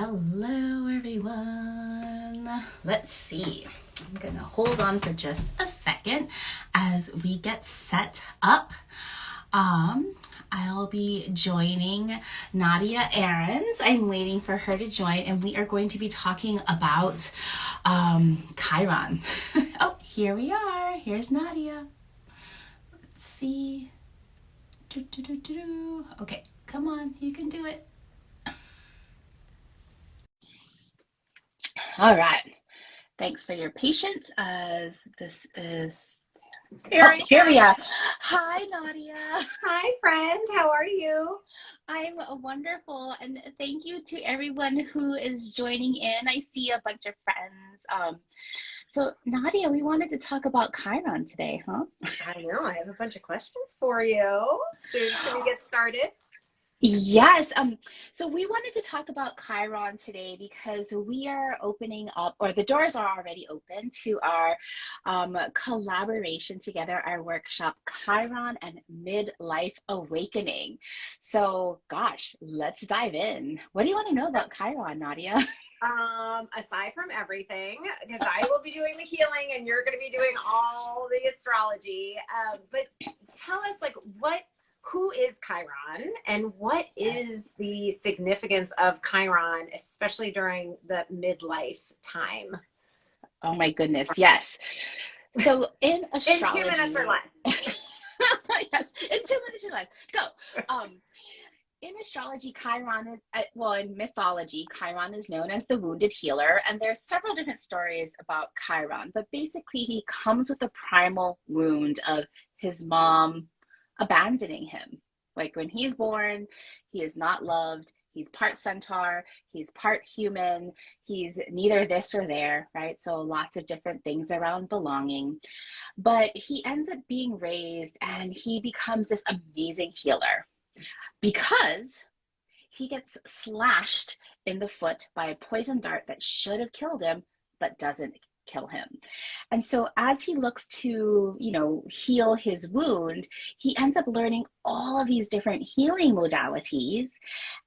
Hello, everyone. Let's see. I'm going to hold on for just a second as we get set up. I'll be joining Nadia Ahrens. I'm waiting for her to join, and we are going to be talking about Chiron. Oh, here we are. Here's Nadia. Let's see. Okay, come on. You can do it. All right. Thanks for your patience as this is... Here I Here we am. are. Hi, Nadia. Hi, friend. How are you? I'm wonderful, and thank you to everyone who is joining in. I see a bunch of friends. So Nadia, we wanted to talk about Chiron today, huh? I know. I have a bunch of questions for you. So, should we get started? Yes. So we wanted to talk about Chiron today because we are opening up, or the doors are already open to our collaboration together, our workshop, Chiron and Midlife Awakening. So, gosh, let's dive in. What do you want to know about Chiron, Nadia? Aside from everything, because I will be doing the healing and you're going to be doing all the astrology. But tell us, who is Chiron and what is the significance of Chiron, especially during the midlife time? Oh my goodness, yes. So in In 2 minutes or astrology, less. yes, in 2 minutes or less, go. In astrology, Chiron is, well, in mythology, Chiron is known as the wounded healer, and there's several different stories about Chiron, but basically he comes with a primal wound of his mom abandoning him. Like when he's born, he is not loved. He's part centaur, he's part human, he's neither this or there, right? So lots of different things around belonging. But he ends up being raised and he becomes this amazing healer because he gets slashed in the foot by a poison dart that should have killed him, but doesn't kill him. And so as he looks to, heal his wound, he ends up learning all of these different healing modalities.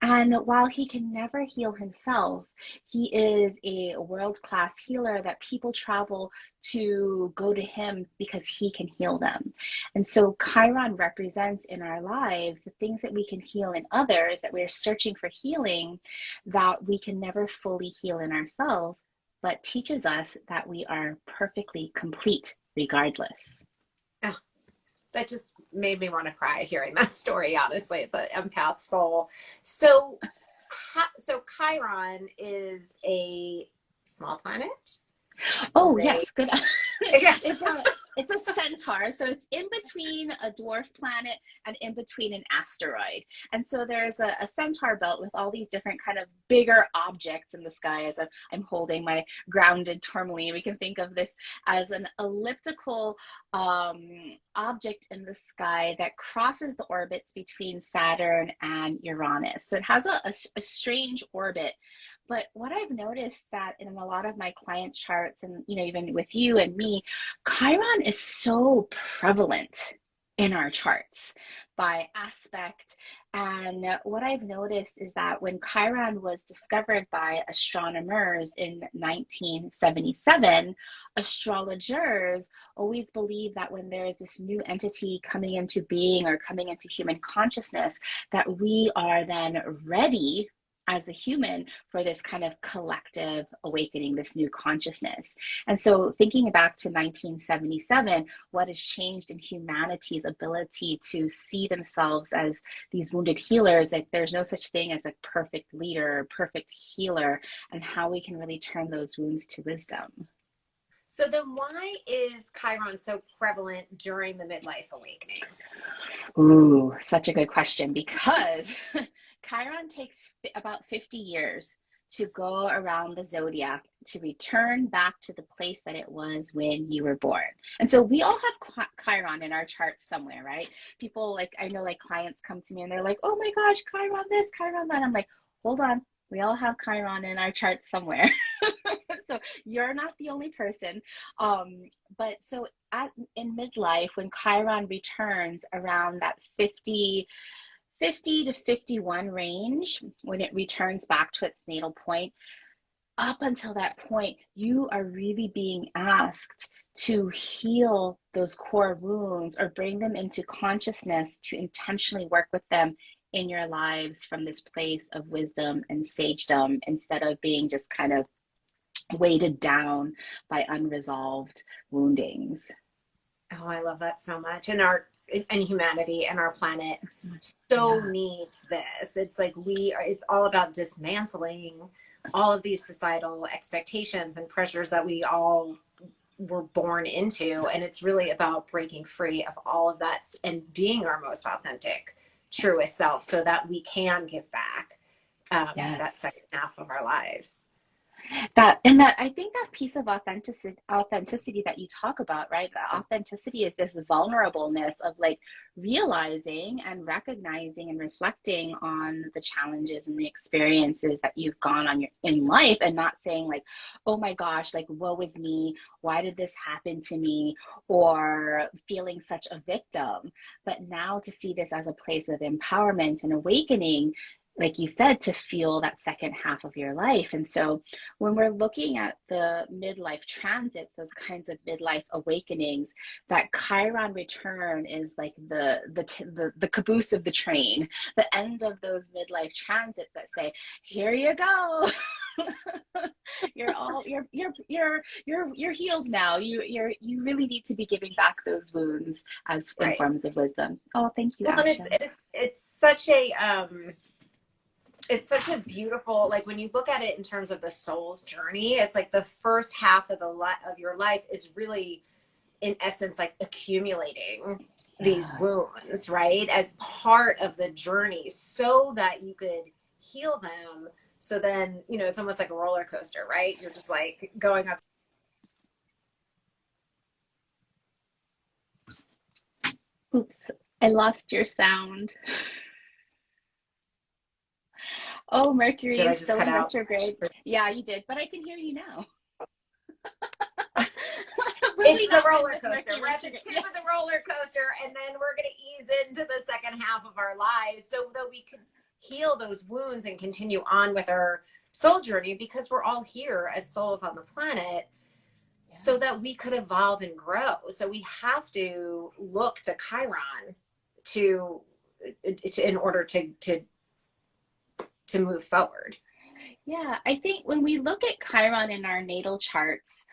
And while he can never heal himself, he is a world-class healer that people travel to go to him because he can heal them. And so Chiron represents in our lives the things that we can heal in others, that we're searching for healing, that we can never fully heal in ourselves, but teaches us that we are perfectly complete regardless. Oh, that just made me want to cry hearing that story. Honestly, it's an empath soul. So Chiron is a small planet. Oh, They, yes, good. yeah. It's a centaur, so it's in between a dwarf planet and in between an asteroid. And so there's a centaur belt with all these different kind of bigger objects in the sky. As I'm holding my grounded tourmaline, we can think of this as an elliptical object in the sky that crosses the orbits between Saturn and Uranus. So it has a strange orbit. But what I've noticed that in a lot of my client charts and, even with you and me, Chiron is so prevalent in our charts by aspect. And what I've noticed is that when Chiron was discovered by astronomers in 1977, astrologers always believe that when there is this new entity coming into being or coming into human consciousness, that we are then ready as a human for this kind of collective awakening, this new consciousness. And so thinking back to 1977, what has changed in humanity's ability to see themselves as these wounded healers, that there's no such thing as a perfect leader or perfect healer, and how we can really turn those wounds to wisdom. So then why is Chiron so prevalent during the midlife awakening? Ooh, such a good question, because Chiron takes about 50 years to go around the zodiac to return back to the place that it was when you were born. And so we all have Chiron in our charts somewhere, right? People I know clients come to me and they're like, oh my gosh, Chiron this, Chiron that. I'm like, hold on. We all have Chiron in our charts somewhere. So you're not the only person. But so in midlife, when Chiron returns around that 50 to 51 range, when it returns back to its natal point, up until that point, you are really being asked to heal those core wounds or bring them into consciousness to intentionally work with them in your lives from this place of wisdom and sagedom instead of being just kind of weighted down by unresolved woundings. Oh, I love that so much. And humanity and our planet so Yeah. needs this. It's like it's all about dismantling all of these societal expectations and pressures that we all were born into. And it's really about breaking free of all of that and being our most authentic, truest self so that we can give back that Yes. second half of our lives. That I think that piece of authenticity that you talk about, right? The authenticity is this vulnerableness of like realizing and recognizing and reflecting on the challenges and the experiences that you've gone on in life, and not saying like, oh my gosh, like woe is me, why did this happen to me, or feeling such a victim, but now to see this as a place of empowerment and awakening, like you said, to feel that second half of your life. And so when we're looking at the midlife transits, those kinds of midlife awakenings, that Chiron return is like the caboose of the train, the end of those midlife transits that say, here you go. You're all you're healed now. You really need to be giving back those wounds as in Right. forms of wisdom. Oh, thank you, Well, and Asha. it's such a beautiful, like when you look at it in terms of the soul's journey, it's like the first half of of your life is really in essence like accumulating these Yeah. wounds, right, as part of the journey so that you could heal them. So then, it's almost like a roller coaster, right? You're just like going up. Oops, I lost your sound. Oh, Mercury Did I is just still cut in out? retrograde. Yeah, you did, but I can hear you now. Will we It's the not win roller with coaster. Mercury We're at the retrograde? tip Yes. of the roller coaster, and then we're going to ease into the second half of our lives so that we could heal those wounds and continue on with our soul journey, because we're all here as souls on the planet so Yeah. that we could evolve and grow. So we have to look to Chiron to in order to move forward. Yeah, I think when we look at Chiron in our natal charts,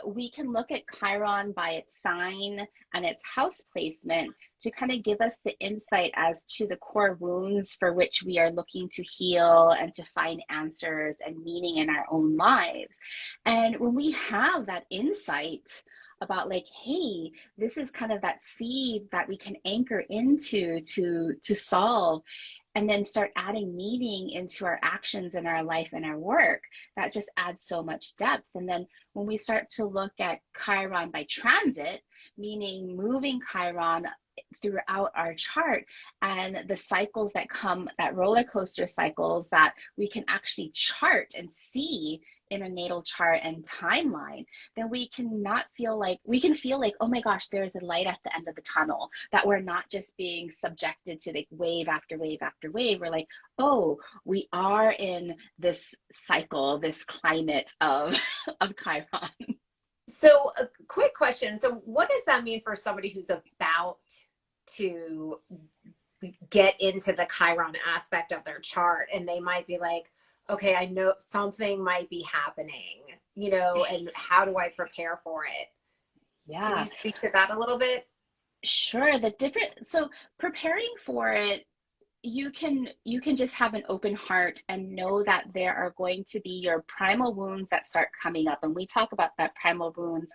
we can look at Chiron by its sign and its house placement to kind of give us the insight as to the core wounds for which we are looking to heal and to find answers and meaning in our own lives. And when we have that insight about like, hey, this is kind of that seed that we can anchor into to solve and then start adding meaning into our actions and our life and our work, that just adds so much depth. And then when we start to look at Chiron by transit, meaning moving Chiron throughout our chart and the cycles that come, that roller coaster cycles that we can actually chart and see in a natal chart and timeline, then we can feel like, oh my gosh, there's a light at the end of the tunnel, that we're not just being subjected to like wave after wave after wave. We're like, oh, we are in this cycle, this climate of of Chiron. So a quick question. So what does that mean for somebody who's about to get into the Chiron aspect of their chart, and they might be like, okay, I know something might be happening, and how do I prepare for it? Can Yeah, you speak to that a little bit? sure. So preparing for it, you can just have an open heart and know that there are going to be your primal wounds that start coming up. And we talk about that primal wounds,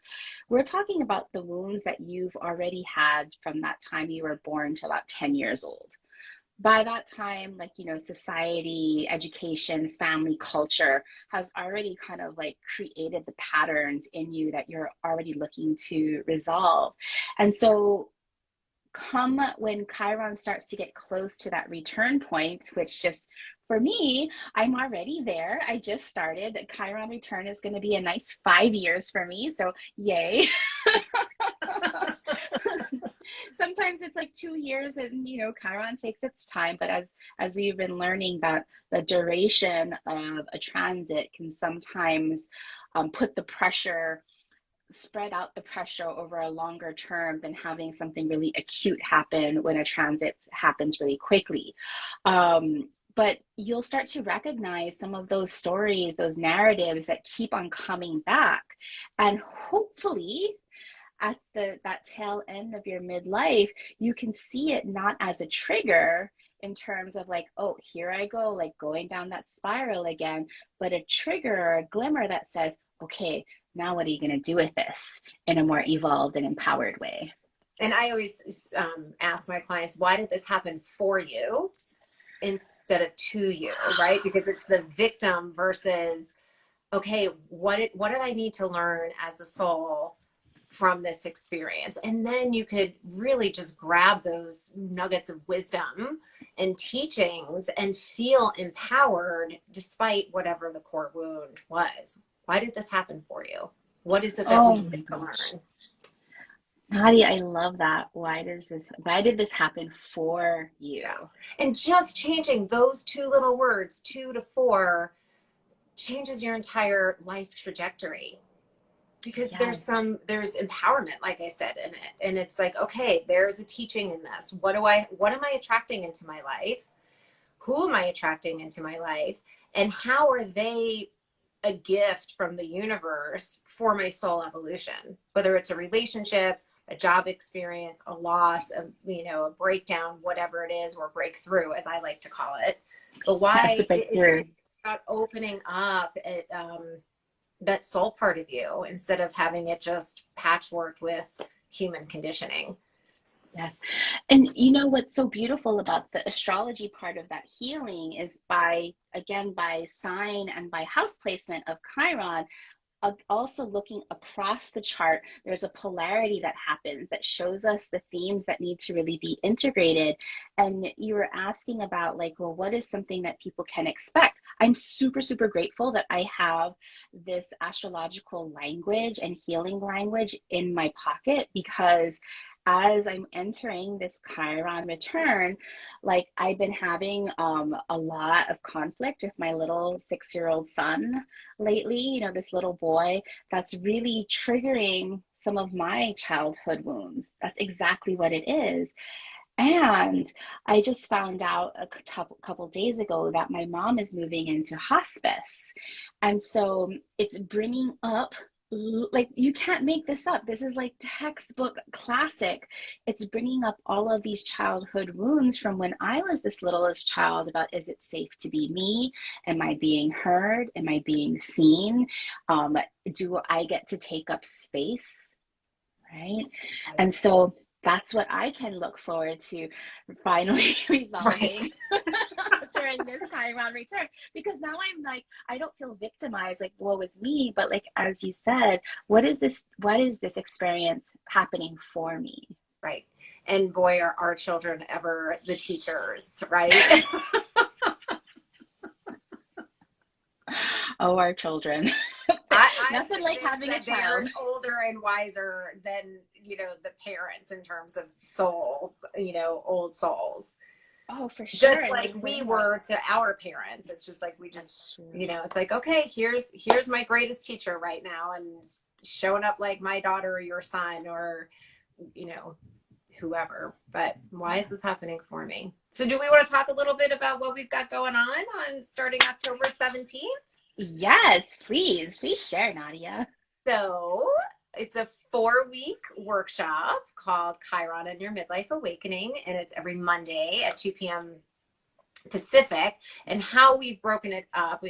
we're talking about the wounds that you've already had from that time you were born to about 10 years old. By that time, like, society, education, family, culture has already kind of like created the patterns in you that you're already looking to resolve. And so come when Chiron starts to get close to that return point, which just for me, I'm already there. I just started. The Chiron return is going to be a nice 5 years for me. So, yay. Sometimes it's like 2 years, and Chiron takes its time. But as we've been learning, that the duration of a transit can sometimes put the pressure, spread out the pressure over a longer term than having something really acute happen when a transit happens really quickly. But you'll start to recognize some of those stories, those narratives that keep on coming back. And hopefully, at that tail end of your midlife, you can see it not as a trigger in terms of like, oh, here I go, like going down that spiral again, but a trigger or a glimmer that says, okay, now what are you going to do with this in a more evolved and empowered way? And I always ask my clients, why did this happen for you instead of to you, right? Because it's the victim versus, okay, what did I need to learn as a soul from this experience? And then you could really just grab those nuggets of wisdom and teachings and feel empowered despite whatever the core wound was. Why did this happen for you? What is it that we Oh my need to gosh. learn? Nadia, I love that. Why did this happen for you? Yeah. And just changing those two little words, 2 to 4, changes your entire life trajectory. Because Yes. there's empowerment, like I said, in it. And it's like, okay, there's a teaching in this. What am I attracting into my life? Who am I attracting into my life? And how are they a gift from the universe for my soul evolution? Whether it's a relationship, a job experience, a loss, a breakdown, whatever it is, or breakthrough, as I like to call it. But Yes, to why break through. it's about opening up that soul part of you instead of having it just patchwork with human conditioning. Yes. And you know what's so beautiful about the astrology part of that healing is by sign and by house placement of Chiron, also looking across the chart, there's a polarity that happens that shows us the themes that need to really be integrated. And you were asking about, like, well, what is something that people can expect? I'm super, super grateful that I have this astrological language and healing language in my pocket, because as I'm entering this Chiron return, like I've been having a lot of conflict with my little 6-year-old son lately, this little boy that's really triggering some of my childhood wounds. That's exactly what it is. And I just found out a couple days ago that my mom is moving into hospice. And so it's bringing up, like, you can't make this up. This is like textbook classic. It's bringing up all of these childhood wounds from when I was this littlest child about, is it safe to be me? Am I being heard? Am I being seen? Do I get to take up space? Right? And so that's what I can look forward to finally resolving Right. during this Chiron return. Because now I'm like, I don't feel victimized, like, woe is me, but like, as you said, what is this experience happening for me? Right. And boy, are our children ever the teachers, right? Oh, our children. I'm Nothing like convinced having a that they're child. older and wiser than, the parents in terms of soul, old souls. Oh, for sure. Just And like they we bring up, were to our parents. It's just like we just, that's true. it's like, okay, here's my greatest teacher right now, and showing up like my daughter or your son or, you know, whoever. But why is this happening for me? So do we want to talk a little bit about what we've got going on starting October 17th? Yes, please share, Nadia. So it's a 4-week workshop called Chiron and Your Midlife Awakening, and it's every Monday at 2 p.m. Pacific. And how we've broken it up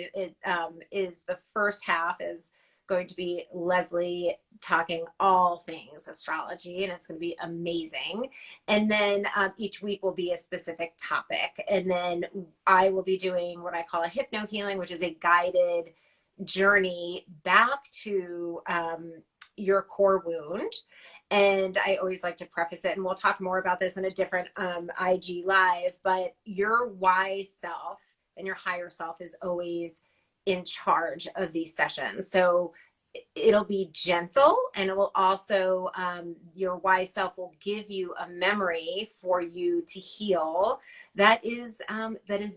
is the first half is going to be Leslie talking all things astrology, and it's going to be amazing. And then each week will be a specific topic. And then I will be doing what I call a hypno healing, which is a guided journey back to your core wound. And I always like to preface it, and we'll talk more about this in a different IG live, but your wise self and your higher self is always in charge of these sessions. So it'll be gentle, and it will also, your wise self will give you a memory for you to heal that is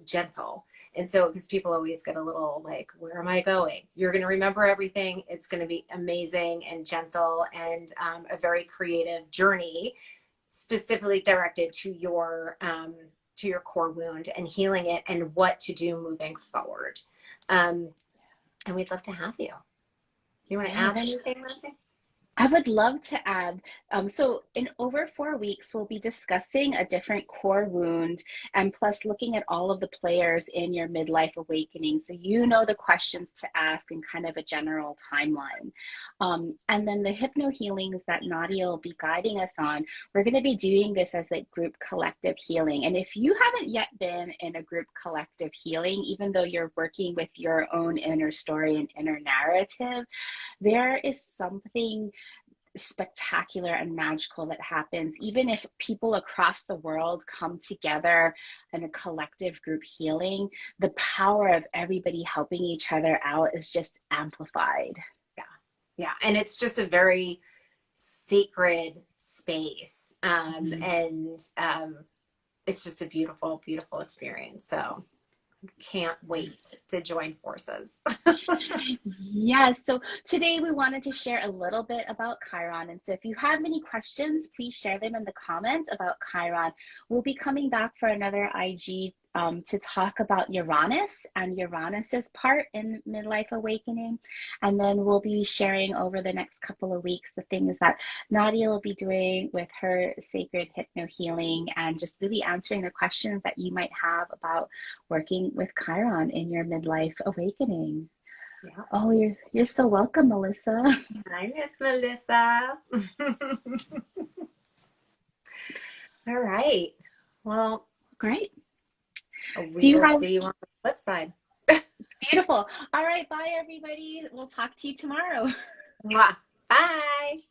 gentle. And so, because people always get a little like, where am I going? You're going to remember everything. It's going to be amazing and gentle, and a very creative journey specifically directed to your core wound and healing it and what to do moving forward. And we'd love to have you. You want to Yeah. add anything, Leslie? I would love to add. So, in over 4 weeks, we'll be discussing a different core wound and plus looking at all of the players in your midlife awakening. So, you know the questions to ask and kind of a general timeline. And then the hypno healings that Nadia will be guiding us on, we're going to be doing this as a group collective healing. And if you haven't yet been in a group collective healing, even though you're working with your own inner story and inner narrative, there is something spectacular and magical that happens even if people across the world come together in a collective group healing. The power of everybody helping each other out is just amplified. Yeah. Yeah. And it's just a very sacred space. And it's just a beautiful, beautiful experience. So can't wait to join forces. Yes, so today we wanted to share a little bit about Chiron. And so if you have any questions, please share them in the comments about Chiron. We'll be coming back for another IG to talk about Uranus and Uranus's part in midlife awakening. And then we'll be sharing over the next couple of weeks the things that Nadia will be doing with her sacred hypno healing and just really answering the questions that you might have about working with Chiron in your midlife awakening. Yeah. Oh, you're so welcome, Melissa. Hi, Miss Melissa. All right. Well, Great. Do we you will have see you on the flip side. beautiful? All right, bye everybody. We'll talk to you tomorrow. Mwah. Bye.